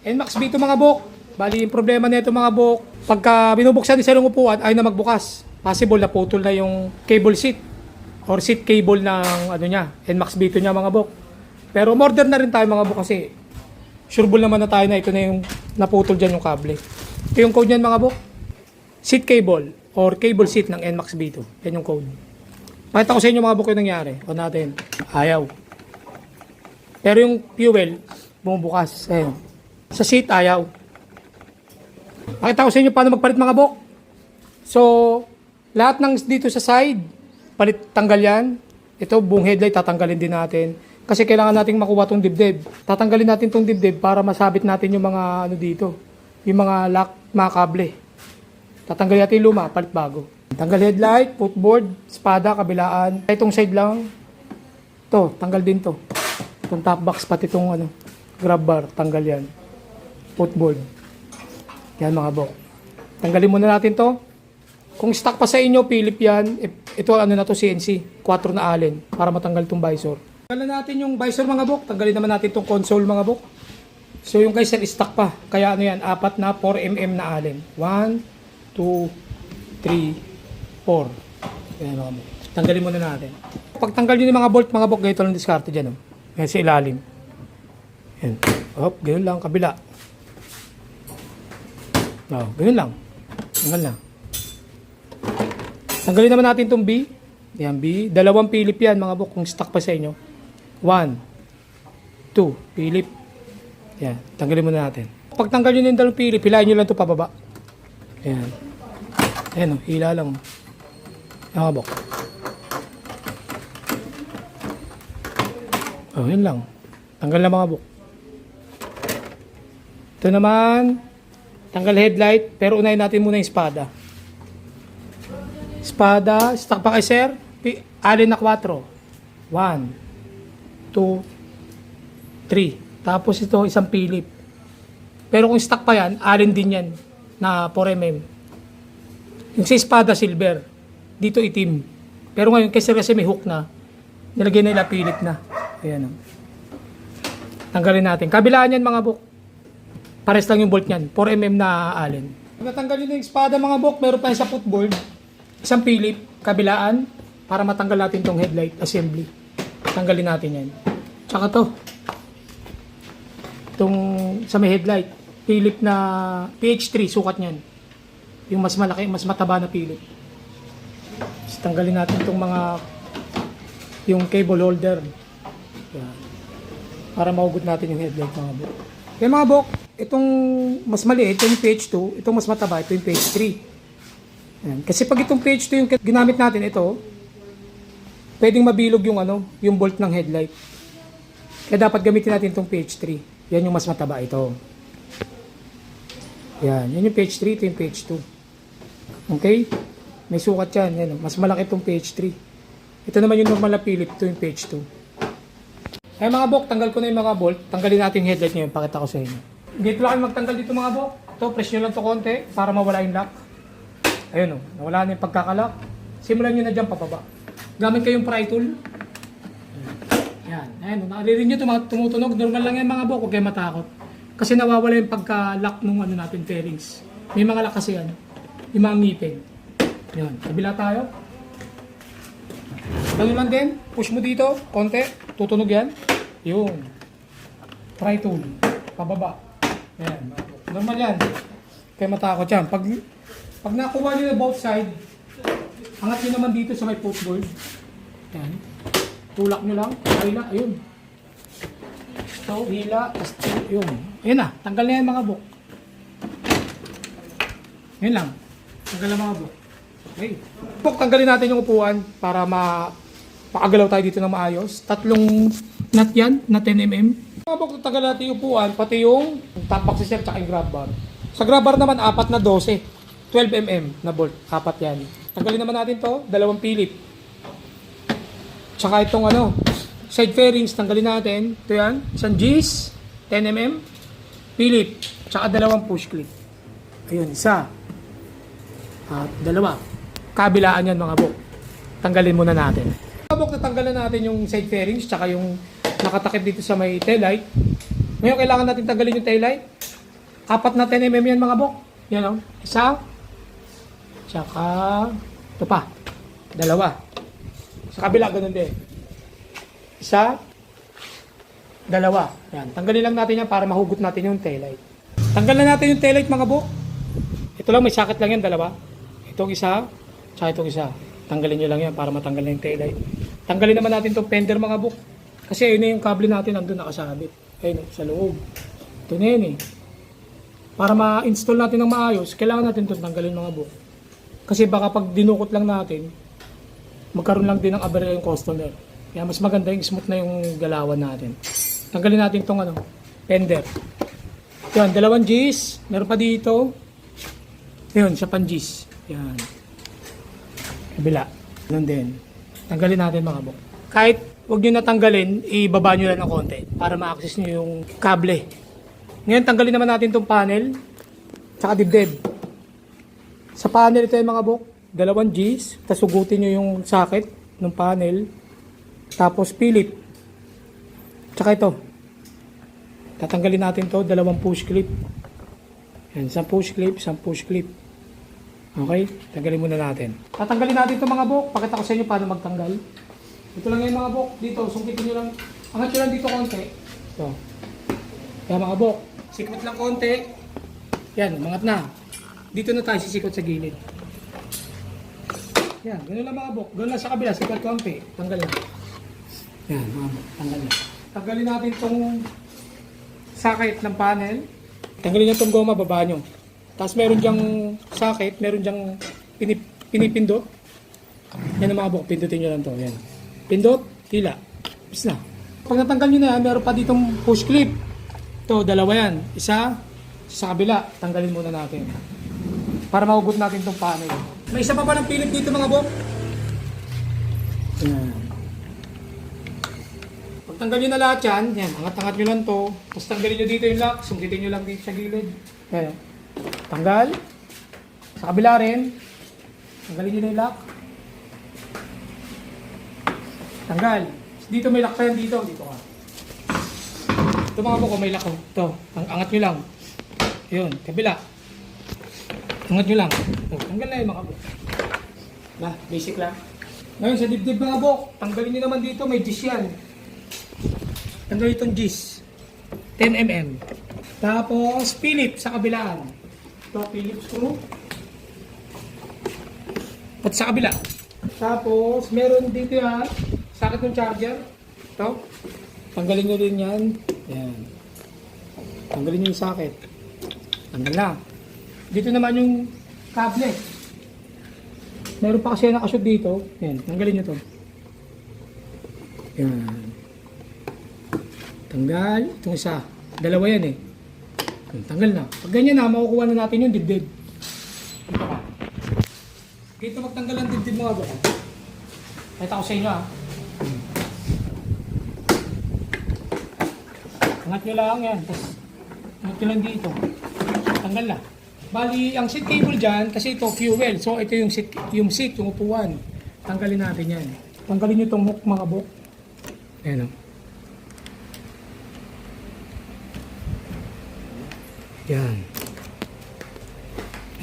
NMAX B2 mga bok. Bali, yung problema nito mga bok, pagka binubuksan ni sa upuan ay na magbukas. Possible na putol na yung cable seat or seat cable ng ano niya, NMAX B2 niya mga bok. Pero order na rin tayo mga bok kasi sureball naman na tayo na ito na yung naputol dyan yung kable. Ito yung code niyan mga bok. Seat cable or cable seat ng NMAX B2. Yan yung code. Pakita ko sa inyo mga bok yung nangyari. O natin. Ayaw. Pero yung fuel, bumubukas. Ayun. Sa seat, ayaw. Pakita ko sa inyo paano magpalit mga bok. So, lahat ng dito sa side, palit, tanggal yan. Ito, buong headlight, tatanggalin din natin. Kasi kailangan nating makuha tong dibdib. Tatanggalin natin tong dibdib para masabit natin yung mga ano dito. Yung mga lock, mga kable. Tatanggalin natin yung luma, palit bago. Tanggal headlight, footboard, espada, kabilaan. Itong side lang. To, tanggal din to. Itong top box, pati itong ano, grab bar, tanggal yan. Footboard. Yan mga bok. Tanggalin muna natin to. Kung stock pa sa inyo, Philip yan. Ito ano na to, CNC. 4 na allen para matanggal itong visor. Tanggalin natin yung visor mga bok. Tanggalin naman natin itong console mga bok. So yung guys, stock pa. Kaya ano yan, 4 na 4mm na allen. 1, 2, 3, 4. Yan mga bok. Tanggalin muna natin. Pag tanggal nyo yung mga bolt mga bok, ganito lang diskarte dyan. Oh. Yan sa ilalim. Yan. Hop, ganyan lang, kabila. Oh, ganyan lang. Tanggal na. Tanggalin naman natin itong B. Yan, B. Dalawang Philip yan, mga bok, kung stock pa sa inyo. 1, 2, Philip. Yan, tanggalin muna natin. Pag tanggal nyo na yung dalawang Philip, hilahin nyo lang ito pababa. Yan. Ayan, hila lang. Yan, mga bok. Oh, yun lang. Tanggal na mga bok. Ito naman, tanggal headlight, pero unahin natin muna yung espada. Espada, stock pa kay sir, alin na 4. 1, 2, 3. Tapos ito, isang Philip. Pero kung stock pa yan, alin din yan, na 4mm. Yung sa espada, silver. Dito itim. Pero ngayon, kasi may hook na, nilagay na nila Philip na. Ayan o. Tanggalin natin. Kabilaan yan mga bok. Pares lang yung bolt niyan. 4mm na allen. Natanggalin na yung espada mga bok. Meron pa yung sa footboard. Isang Philip. Kabilaan. Para matanggal natin tong headlight assembly. Tanggalin natin yan. Tsaka to. Itong sa may headlight. Philip na PH3. Sukat niyan. Yung mas malaki, mas mataba na Philip. Tapos tanggalin natin itong mga yung cable holder. Yan. Para mahugot natin yung headlight mga bok. Kaya mga bok, itong mas maliit, ito yung PH2, itong mas mataba, ito yung PH3. Yan. Kasi pag itong PH2 yung ginamit natin, ito, pwedeng mabilog yung ano, yung bolt ng headlight. Kaya dapat gamitin natin itong PH3. Yan yung mas mataba, ito. Yan, yan yung PH3, ito yung PH2. Okay? May sukat yan, yan. Mas malaki itong PH3. Ito naman yung normal na Philip, ito yung PH2. Ay mga bok, tanggal ko na yung mga bolt. Tanggalin natin yung headlight nyo, pakita ko sa inyo. Dito lang kayo magtanggal dito mga bok. Ito, press nyo lang ito konti para mawala yung lock. Ayun o, nawala na yung pagkakalock. Simulan nyo na dyan papaba. Gamit kayong pry tool. Yan, ayun o, nakalirin nyo tumutunog. Normal lang yan mga bok, huwag kayo matakot. Kasi nawawala yung pagka-lock nung ano natin, fairings. May mga lock kasi yan, yung mga ngipin. Yan, kabila tayo. Ganun lang din, push mo dito, konti, tutunog yan. Yung try tool, pababa. Yan, normal yan. Kaya matakot yan. Pag nakuha nyo na both side, angat nyo naman dito sa may footboard. Yan. Tulak nyo lang, hila, ayun. So, hila, yun. Ayun na, tanggal na yan mga bok. Yun lang, tanggal na mga bok. Okay. Bok, tanggalin natin yung upuan para makagalaw tayo dito ng maayos. 3 nut yan, na 10mm. Mga bok, tanggal natin yung upuan, pati yung top box system at yung grab bar. Sa grab bar naman, 4 na 12. 12mm na bolt, 4 yan. Tanggalin naman natin to, 2 Philip. Tsaka itong ano, side fairings, tanggalin natin. Ito yan, isang G's, 10mm, Philip, tsaka 2 push clip. Ayun, isa. At 2. Kabilaan yan mga bok. Tanggalin muna natin. Mga bok, natanggalan natin yung side fairings tsaka yung nakatakip dito sa may taillight. Ngayon kailangan natin tanggalin yung taillight. Apat na 10mm yan mga bok. Yan o. Isa. Tsaka, ito pa. Dalawa. Sa kabila, ganun din. Isa. Dalawa. Yan. Tanggalin lang natin yan para mahugot natin yung taillight. Tanggalin natin yung taillight mga bok. Ito lang, may sakit lang yan, dalawa. Itong isa, tsaka itong isa. Tanggalin nyo lang yan para matanggal na yung taillight. Tanggalin naman natin itong fender mga bok. Kasi ayun na yung kable natin, nandun nakasabit. Ayun, sa loob. Ito na yun eh. Para ma-install natin ng maayos, kailangan natin itong tanggalin mga bok. Kasi baka pag dinukot lang natin, magkaroon lang din ng aberya yung customer. Kaya mas maganda yung smooth na yung galawan natin. Tanggalin natin itong fender. Yan, 2 Gs. Meron pa dito. Yun, sa pan-Gs. Yan. Kabila. Ganun din. Tanggalin natin mga bok. Kahit huwag nyo natanggalin, ibaba nyo lang ng konti para ma-access nyo yung kable. Ngayon, tanggalin naman natin itong panel tsaka dibdib. Sa panel ito yung mga bok, 2 Gs. Tapos hugutin nyo yung socket ng panel. Tapos pilit. Tsaka ito. Tatanggalin natin to 2 push clip. Yan, 1 push clip, 1 push clip. Okay, tanggalin muna natin. Tatanggalin natin ito mga bok. Pakita ko sa inyo paano magtanggal. Ito lang yung mga bok. Dito, sungkitin nyo lang. Angat nyo lang dito konti. Ito. Yan mga bok. Sikot lang konti. Yan, umangat na. Dito na tayo sisikot sa gilid. Yan, gano'n lang mga bok. Gano'n lang sa kabila, sikot konti. Tanggal lang. Yan, mga bok. Tanggal lang. Tanggalin natin itong socket ng panel. Tanggalin nyo itong goma, baba nyo. Tapos meron dyang socket, meron dyang pinipindot. Yan ang mga bok, pindutin nyo lang to. Yan. Pindot, tila. Bis na. Pag natanggal nyo na yan, meron pa ditong push clip. Ito, 2 yan. Isa sa kabila. Tanggalin muna natin. Para mahugot natin itong panel. May isa pa ng pilit dito mga bok. Yan. Pag tanggal nyo na lahat yan, yan, angat-angat nyo lang to. Tapos tanggalin nyo dito yung lock. Sungkitin nyo lang dito sa gilid. Yan. Tanggal. Sa kabila rin. Tanggalin nyo na yung lock. Tanggal. Dito may lock pa yan dito. Dito ka. Ito mga boko may lock. Ito. Angat nyo lang. Yun. Kabila. Angat nyo lang. Ito. Tanggal na yung mga boko. Basic lang. Ngayon sa dibdib mga boko. Tanggalin nyo naman dito. May G's yan. Tanggalin itong G's. 10mm. Tapos Phillips sa kabilaan. Ito Phillips screw. At sa kabila. Tapos meron dito yan. Socket ng charger. Ito. Tanggalin nyo rin yan. Yan. Tanggalin nyo yung socket. Tanggal na. Dito naman yung kable. Meron pa kasi nakashoot dito. Yan. Tanggalin nyo to. Yan. Tanggal. Itong isa. 2 yan eh. Tanggal na. Pag ganyan na, makukuha na natin yung dibdib. Dito ka. Dito magtanggal ang dibdib mga baka. Kita ko sa inyo ha. Angat nyo lang yan. Tapos, angat nyo lang dito. Tanggal na. Bali, ang seat cable dyan, kasi ito fuel. So, ito yung seat, yung upuan. Tanggalin natin yan. Tanggalin nyo itong hook mga bok. Ayan o. Yan.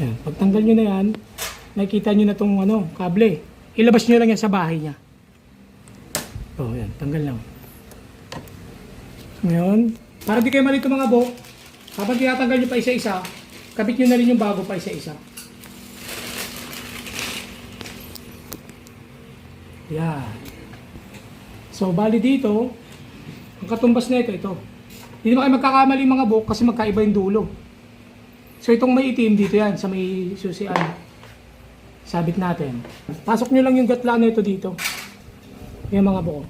Ayan. Pagtanggal nyo na yan, nakikita nyo na itong kable. Ilabas nyo lang yan sa bahay niya. O, yan. Tanggal lang. Ngayon, para di kayo malito mga bok, kapag tinatanggal nyo pa isa-isa, kabit nyo na rin yung bago pa isa-isa. Yan. So, bali dito, ang katumbas na ito. Hindi naman kayo magkakamali mga bok kasi magkaiba yung dulo. So, itong may itim dito yan, sa may susian. Sabit natin. Pasok nyo lang yung gatla na ito dito. Yan mga bok.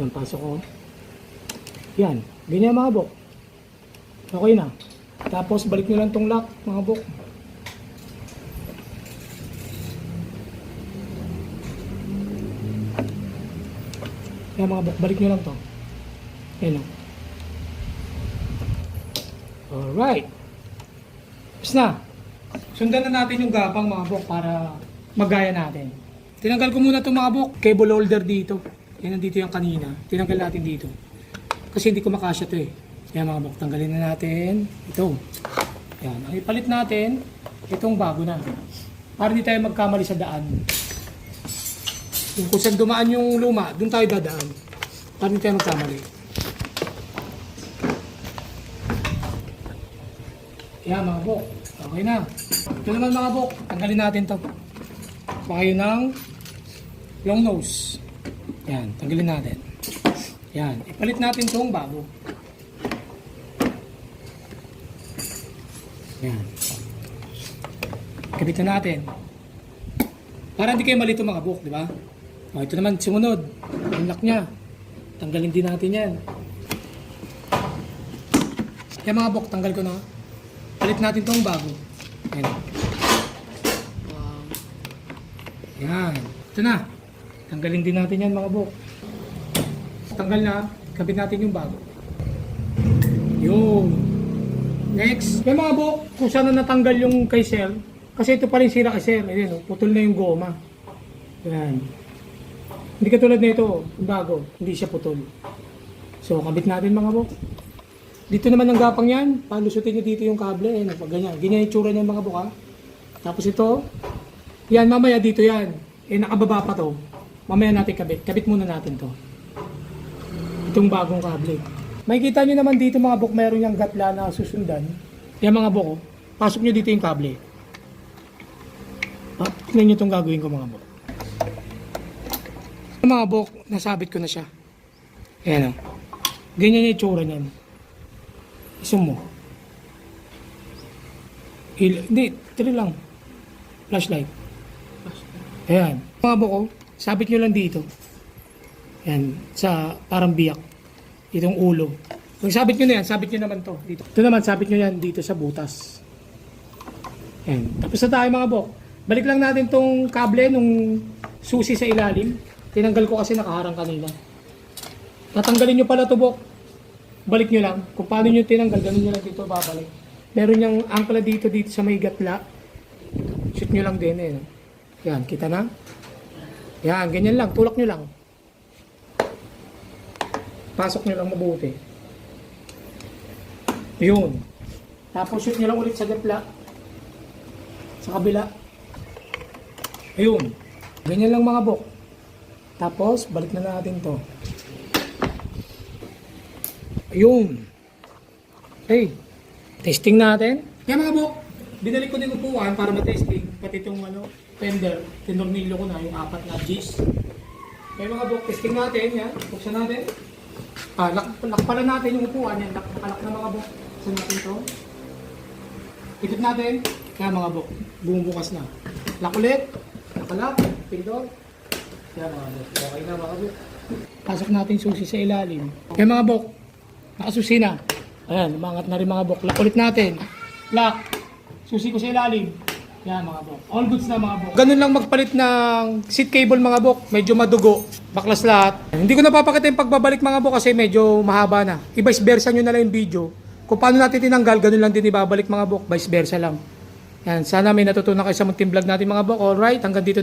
Yan, pasok ko. Yan, ganyan mga bok. Okay na. Tapos balik nyo lang tong lock mga bok. Yan mga bok, balik nyo lang to. Yan o. Alright. Tapos na. Sundan na natin yung gapang mga bok para magaya natin. Tinanggal ko muna itong mga bok. Cable holder dito. Yan nandito yung kanina. Tinanggal natin dito. Kasi hindi ko makasya ito eh. Yan mga bok, tanggalin na natin ito. Yan, ang ipalit natin, itong bago na. Para hindi tayo magkamali sa daan. Kung saan dumaan yung luma, doon tayo dadaan. Para hindi tayo magkamali. Yan mga bok, okay na. Ito naman mga bok, tanggalin natin to. Pakayo ng long nose. Yan, tanggalin natin. Yan, ipalit natin itong bago. Yan. Kabit na natin. Para hindi kayo malito mga bok, di ba? O, ito naman, sumunod. Yung lock niya. Tanggalin din natin yan. Yan mga bok, tanggal ko na. Palit natin itong bago. Yan. Yan. Ito na. Tanggalin din natin yan mga bok. Tanggal na. Kabit natin yung bago. Yun. Next. Yung mga bok, kung saan na natanggal yung kay sir. Kasi ito pa rin sira kay sir. Ayan, putol na yung goma. Yan. Hindi katulad nito, yung bago. Hindi siya putol. So, kabit natin mga bok. Dito naman ang gapang yan. Palusutin nyo dito yung kable. Ayan, pag ganyan. Ganyan yung tsura niyan mga bok ha. Tapos ito. Yan, mamaya dito yan. Eh, nakababa pa to. Mamaya natin kabit. Kabit muna natin to. Itong bagong kable. Makikita nyo naman dito mga bok, meron yung gatla na susundan. Yan mga bok, pasok nyo dito yung kable. Tingnan nyo itong gagawin ko mga bok. Mga bok, nasabit ko na siya. Ayan o. Ganyan yung itsura niyan. Isum mo. Hindi, tiri lang. Flashlight. Ayan. Mga bok, sabit nyo lang dito. Ayan, sa parang biyak. Itong ulo. Kung sabit nyo na yan, sabit nyo naman to dito. Ito naman, sabit nyo yan dito sa butas. Ayan. Tapos na tayo mga bok. Balik lang natin tong kable nung susi sa ilalim. Tinanggal ko kasi nakaharang kanina. Tatanggalin nyo pala to bok. Balik nyo lang. Kung paano nyo tinanggal, ganun nyo lang dito babalik. Meron yung angkla dito sa may gatla. Shoot nyo lang din eh. Yan, kita na? Yan, ganyan lang. Tulak nyo lang. Pasok nyo lang mabuti. Yun. Tapos shoot nyo lang ulit sa gatla. Sa kabila. Ayun. Ganyan lang mga bok. Tapos, balik na natin to. Ayun. Okay. Testing natin. Kaya mga bok, binalik ko din upuan para ma-testing. Pati itong fender. Tinornilyo ko na yung 4 na G's. Kaya mga bok, testing natin. Yan. Buksan natin. Lock pala natin yung upuan. Yan. Nakalak na mga bok. Buksan natin to. Ikot natin. Kaya mga bok, bumubukas na. Lock ulit. Nakalak. Pindot. Kaya mga bok. Okay na mga bok. Pasok natin susi sa ilalim. Kaya mga bok, nakasusi na. Ayan, umangat na rin mga bok. Lock ulit natin. Lock. Susi ko sa ilalim. Yan mga bok. All goods na mga bok. Ganun lang magpalit ng seat cable mga bok. Medyo madugo. Baklas lahat. Hindi ko napapakita yung pagbabalik mga bok kasi medyo mahaba na. I-vice versa nyo na lang yung video. Kung paano natin tinanggal, ganun lang din ibabalik mga bok. Vice versa lang. Yan. Sana may natutunan kayo sa munting vlog natin mga bok. Alright, hanggang dito.